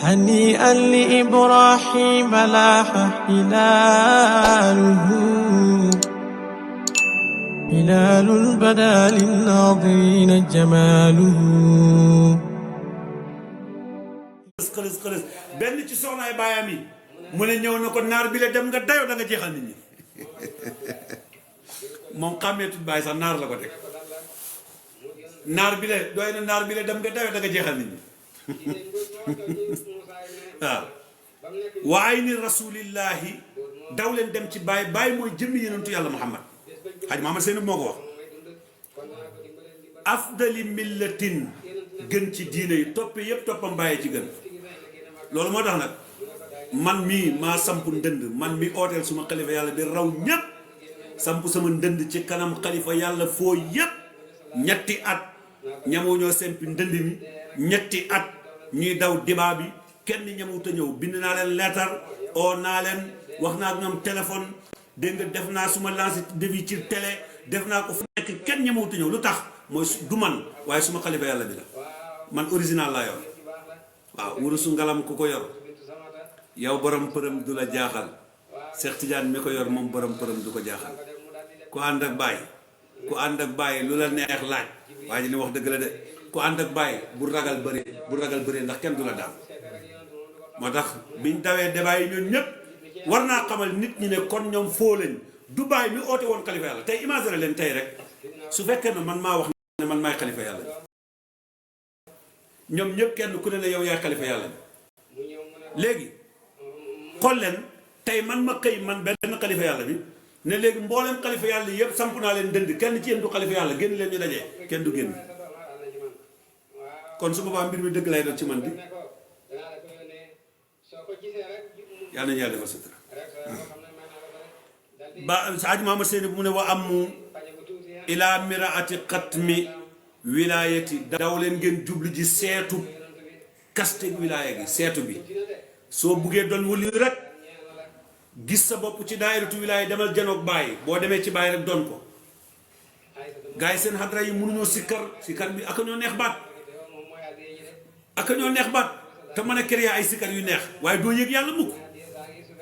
هنيئا لإبراهيم لاح هلاله هلال بدا للناظرين جماله xëlës xëlës benn ci soxnaay baayam yi mu ne ñëw na ko naar bi la dem nga dayoo da nga jeexal nit ñi moom xàmmeetut baay sax naar la ko teg naar bi la doy na naar bi la dem nga dayoo da nga jeexal nit ñi waaw waaye ni rasulillahi daw leen dem ci baay baay mooy jëmmi yonentu yàlla Muhammad xaj Muhammad seen moo ko wax afdali millatin gën ci diine yi toppe yépp toppam bàyyee ci gën loolu moo tax nag man mii maa samp ndënd man mi ooteel suma xalifa yàlla bi raw ñépp samp sama ndënd ci kanam xalifa yàlla foo yépp ñetti at ñamoo ñoo sempi ndënd mi ñetti at ñuy daw dibaa bi kenn ñamawut a ñëw bind naa leen leetar oo naa leen wax naa ak ñoom téléphone dégg nga def naa suma lancé devis ci télé def naa ko fu nekk kenn ñamawut a ñëw lu tax mooy du man waaye suma xalifa yàlla bi la man original laa yor waaw wurusu ngalam ku ko yor yow borom përëm du la jaaxal Cheikh Tidiane mi ko yor moom borom përëm du ko jaaxal ku ànd ak bàyyi ku ànd ak bàyyi lu la neex laaj waaye li wax dëgg la de ku ànd ak bàyyi bu ragal bëri ndax kenn du la daal moo tax biñ dawee débat yi ñun ñëpp war naa xamal nit ñi ne kon ñoom foo lañ du bàyyi mi oote woon xalifa yàlla tey imaginer leen tey rek su fekkee ne man maa wax ne man maay xalifa yàlla ñoom ñëpp kenn ku ne ne yow yaay xalifa yàlla léegi xool leen tey man ma xëy man benn xalifa yàlla bi ne léegi mboolem xalifa yàlla yëpp samp naa leen dënd kenn ci yéen du xalifa yàlla génn leen ñu dajee kenn du génn kon su boobaa mbir mi dëgg lay doon ci man bi yàlla nañu yàlla defal sutura ba Saaj Mahamad Seyni bu mu ne wa amu ilaa miraati xatmi wilaayati daw leen ngeen jublu ji seetu kaste wilaaya gi seetu bi soo buggee doon wuli rek gis sa bopp ci daayiratu wilaaya demal janoog bàyyi boo demee ci bàyyi rek doon ko gars yi seen xadra yi mënuñoo sikkar bi aka ñoo neex baat te mën a créer ay sikkar yu neex waaye doo yëg yàlla mukk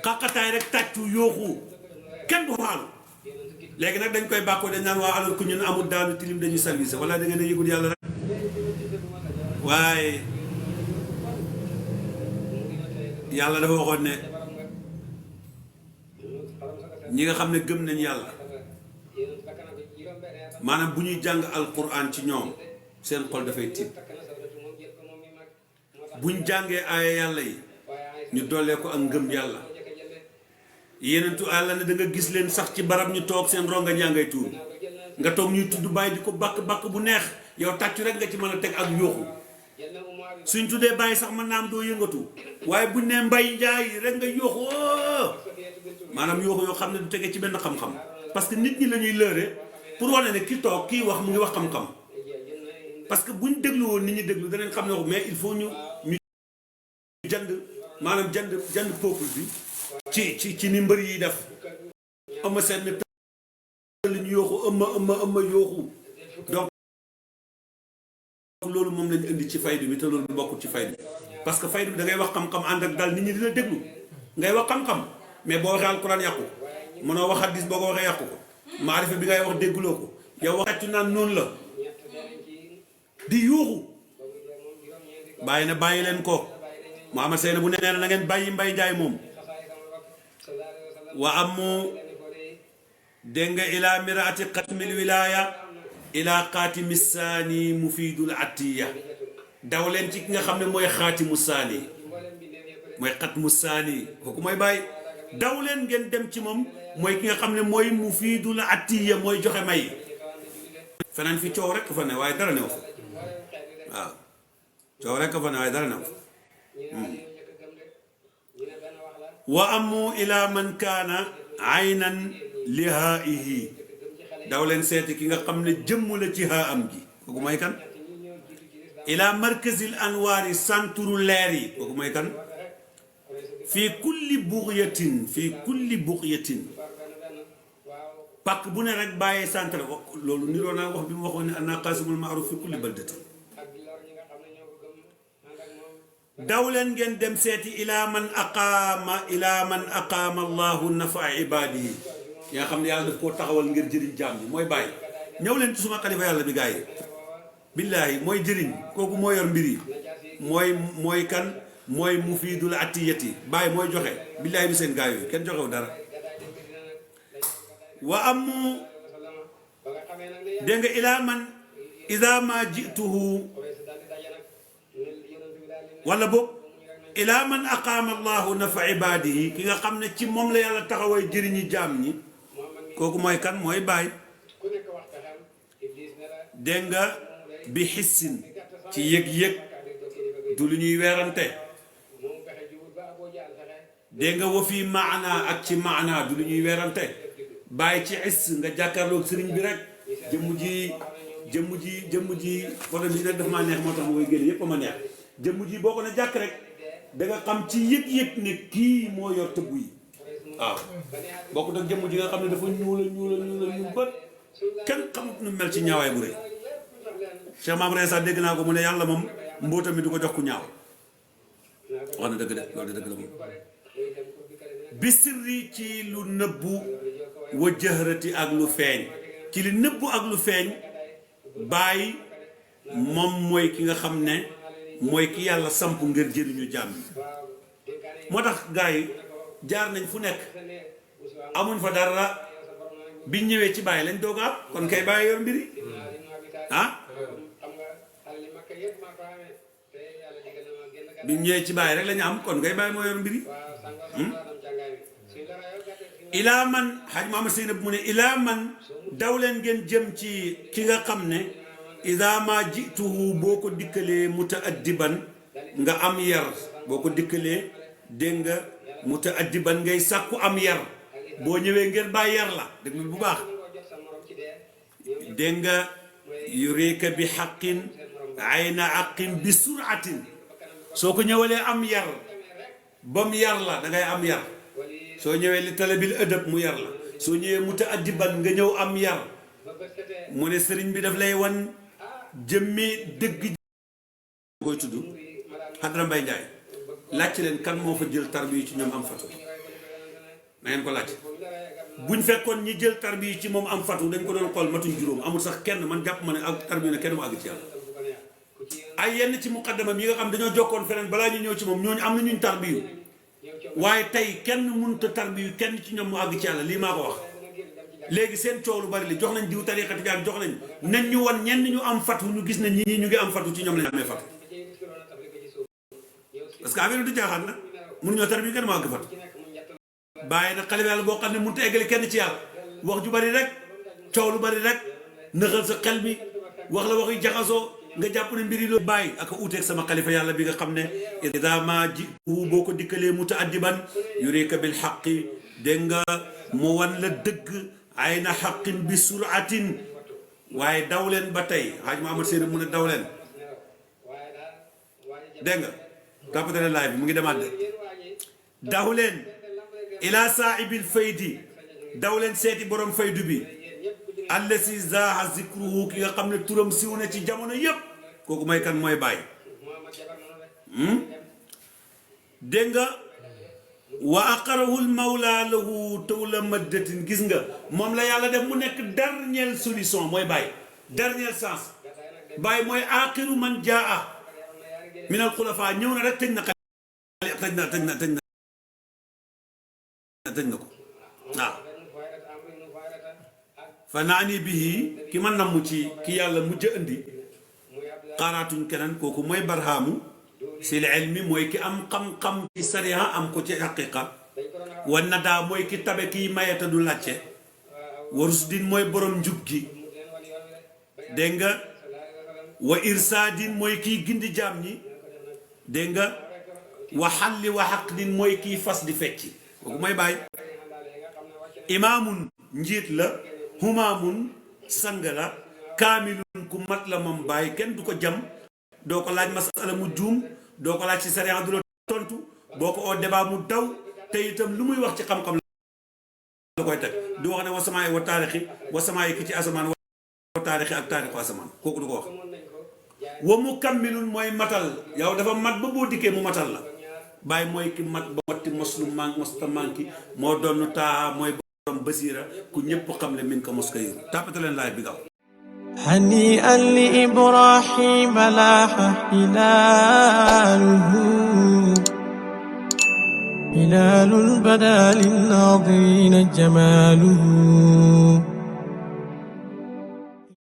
xaqataay rek tàccu yooxu kenn du xaalu léegi nag dañ koy bàkkoo dañ naan waa alors que ñun amul daanu tilim dañuy service wala da ngeen a yëgul yàlla rek waaye yàlla dafa waxoon ne ñi nga xam ne gëm nañ yàlla maanaam bu ñuy jàng alquran ci ñoom seen xol dafay tiit buñ jàngee aaya yàlla yi ñu dollee ko ak ngëm yàlla yenentu àlla ne da nga gis leen sax ci barab ñu toog seen rongañ yaa ngay tuur nga toog ñuy tudd bàyyi di ko bàkk bu neex yow tàccu rek nga ci mën a teg ak yooxu suñ tuddee bàyyi sax mën naa am doo yëngatu waaye buñ ne mbay njaay rek nga yooxu maanaam yooxu yoo xam ne du tegee ci benn xam-xam parce que nit ñi la ñuy lëre pour wane ne ki toog kii wax mu ngi wax xam-xam parce que buñ déglu woon nit ñi déglu danañ xam ne wax mais il faut ñu jënd maanaam jënd peuple bi ci ni mbër yi def ëmma seen ne tël ñu yooxu ëmma yooxu donc loolu moom lañu indi ci faydu bi te loolu bokkul ci faydu bi parce que faydu bi da ngay wax xam-xam ànd ak dal nit ñi dina déglu ngay wax xam-xam mais boo waxee alquran yàqu ko mënoo wax hadis boo ko waxee yàqu ko maarifa bi ngay wax dégguloo ko yow waxatu naan noonu la di yuuxu bàyyi na bàyyi leen ko Muhammad Seyni bu nee na ngeen bàyyi mbay njaay moom wa amu dégg nga ila miraati xatmil wilaaya ila xaatimi saani mufidul atiya daw leen ci ki nga xam ne mooy xaatimu saani mooy xatmu saani kooku mooy bàyyi daw leen ngeen dem ci moom mooy ki nga xam ne mooy mufidul atiya mooy joxe may feneen fi coow rek fa ne waaye dara new fa waaw coow rek fa ne waaye dara new fa wa amu ila man kaana aynan li haa'ihi daw leen seeti ki nga xam ne jëmm la ci haa am ji kooku mooy kan ila markazil anwaari santuru leer yi kooku mooy kan fii kulli bughyatin pàkk bu ne rek bàyyee centre loolu niroo naa wax bi mu waxoon ne ana qasimul ma'ruf fi kulli baldatin daw leen ngeen dem seeti ila man aqaama allahu nafa ibadihi yaa xam ne yàlla daf koo taxawal ngir jëriñ jaam bi mooy bàyyi ñëw leen ci suma xalifa yàlla bi gaa yi billaahi mooy jëriñ kooku moo yor mbir yi mooy kan mooy mufiidul atiyati bàyyi mooy joxe billaahi bi seen gaa yooyu kenn joxewu dara wa amu dégg nga ilaa man ida ma jituhu wala boog ilaa man aqaama allahu nafa ibadihi ki nga xam ne ci moom la yàlla taxaway jëriñi jaam ñi kooku mooy kan mooy bàyyi dégg nga bi xissin ci yëg-yëg du lu ñuy weerante dégg nga wa fii maana ak ci maana du lu ñuy weerante bàyyi ci xis nga jàkkaarloog sëriñ bi rek jëmm ji foto bi nag dafa maa neex moo tax ma koy génne yépp a ma neex jëmm ji boo ko ne jàkk rek da nga xam ci yëg-yëg ne kii moo yor tëbb yi waaw bokkut ak jëmm ji nga xam ne dafa ñuul bët kenn xamut nu mel ci ñaawaay bu rëy Cheikh Maam Rey sax dégg naa ko mu ne yàlla moom mbóotam mi du ko jox ku ñaaw wax na dëgg de loolu de dëgg la moom bisirri ci lu nëbbu wa jëhrati ak lu feeñ ci li nëbbu ak lu feeñ bàyyi moom mooy ki nga xam ne mooy ki yàlla samp ngir jëriñu jàmm moo tax gars yi jaar nañ fu nekk amuñ fa dara biñ ñëwee ci bàyyi lañ doog am kon kay bàyyi yor mbiri ah biñ ñëwee ci bàyyi rek lañu am kon kay bàyyi moo yor mbiri ilaa man xaj Maamad Seynab mu ne ilaa man daw leen ngeen jëm ci ki nga xam ne ida ma jituhu boo ko dikkalee mutaaddiban nga am yar boo ko dikkalee dégg nga mutaaddiban ngay sàkku am yar boo ñëwee ngeen bàyyi yar la déglu bu baax dégg nga yureeka bi xaqin ayna aqin bi suratin soo ko ñëwalee am yar ba mu yar la da ngay am yar soo ñëwee li talabil ëdëb mu yar la soo ñëwee mutaaddiban nga ñëw am yar mu ne sëriñ bi daf lay wan jëmmi dëgg koy tudd Xadra Mbay Njaay laaj leen kan moo fa jël tarbiyu ci ñoom am fatu na ngeen ko laaj buñ fekkoon ñi jël tarbiyu ci moom am fatu dañ ko doon xool matuñ juróom amul sax kenn man jàpp ma ne ak tarbiyu ne kenn mu àgg ci yàlla ay yenn ci muqaddamam yi nga xam dañoo jokkoon feneen balaa ñu ñëw ci moom ñooñu am na ñuñ tarbiyu waaye tey kenn mënut a tarbiyu kenn ci ñoom mu àgg ci yàlla lii maa ko wax léegi seen coow lu bari li jox nañ diw tariqa tijaan jox nañ ñu wan ñenn ñu am fatu ñu gis ne ñii ñu ngi am fatu ci ñoom lañ amee fatu parce que affaire du jaaxaan nag mënuñoo tarbiyu kenn mu àgg fatu bàyyi nag xale yàlla boo xam ne mënut a eggale kenn ci yàlla wax ju bari rek coow lu bari rek nëxal sa xel mi wax la waxi jaxasoo nga jàpp ne mbiri loolu bàyyi ak uuteeg sama xalifa yàlla bi nga xam ne ida ma ji boo ko dikkalee mutaaddiban yurika bil xaqi dégg nga mu wan la dëgg ay na xaqin bi suratin waaye daw leen ba tey xaaj Maamad Seen mun a daw leen dégg nga tàppate leen laay bi mu ngi demaat de daw leen ila saahibil faydi daw leen seeti borom faydu bi allasi zaaha zikruhu ki nga xam ne turam siw na ci jamono yépp kooku mooy kan mooy bàyyi dégg nga wa aqarahul mawla lahu tawla maddatin gis nga moom la yàlla def mu nekk dernière solution mooy bàyyi dernier sens bàyyi mooy aqiru man jaa min al xulafa ñëw na rek tëj na ko waaw fa naani bii ki ma namm ci ki yàlla mujj a indi xaaraatuñ keneen kooku mooy barhaamu sil ilmi mooy ki am xam-xam ci sariya am ko ci haqiqa wa nadaa mooy ki tabe kiy mayeta du làcce wa rusdin mooy borom njub gi dégg nga wa irsaadin mooy kiy gindi jaam ñi dégg nga wa xalli wa xaqdin mooy kiy fas di fecci kooku mooy bàyyi imaamun njiit la humaamun sang la kaamilun ku mat la moom bàyyi kenn du ko jam doo ko laaj masala mu juum doo ko laaj ci sariya du la tontu boo ko oo débat mu daw te itam lu muy wax ci xam-xam la koy teg du wax ne wa samaay wa taarixi wa samaay ki ci asamaan wa taarixi ak taarixu asamaan kooku du ko wax wa mukammilun mooy matal yow dafa mat ba boo dikkee mu matal la bàyyi mooy ki mat ba watti mos lu mosta manki moo doon taa mooy borom basiira ku ñëpp xam le min ko mos ko yëru tàppate leen laay bi gaaw هنيئا لإبراهيم لاح هلاله هلال بدا للناظرين جماله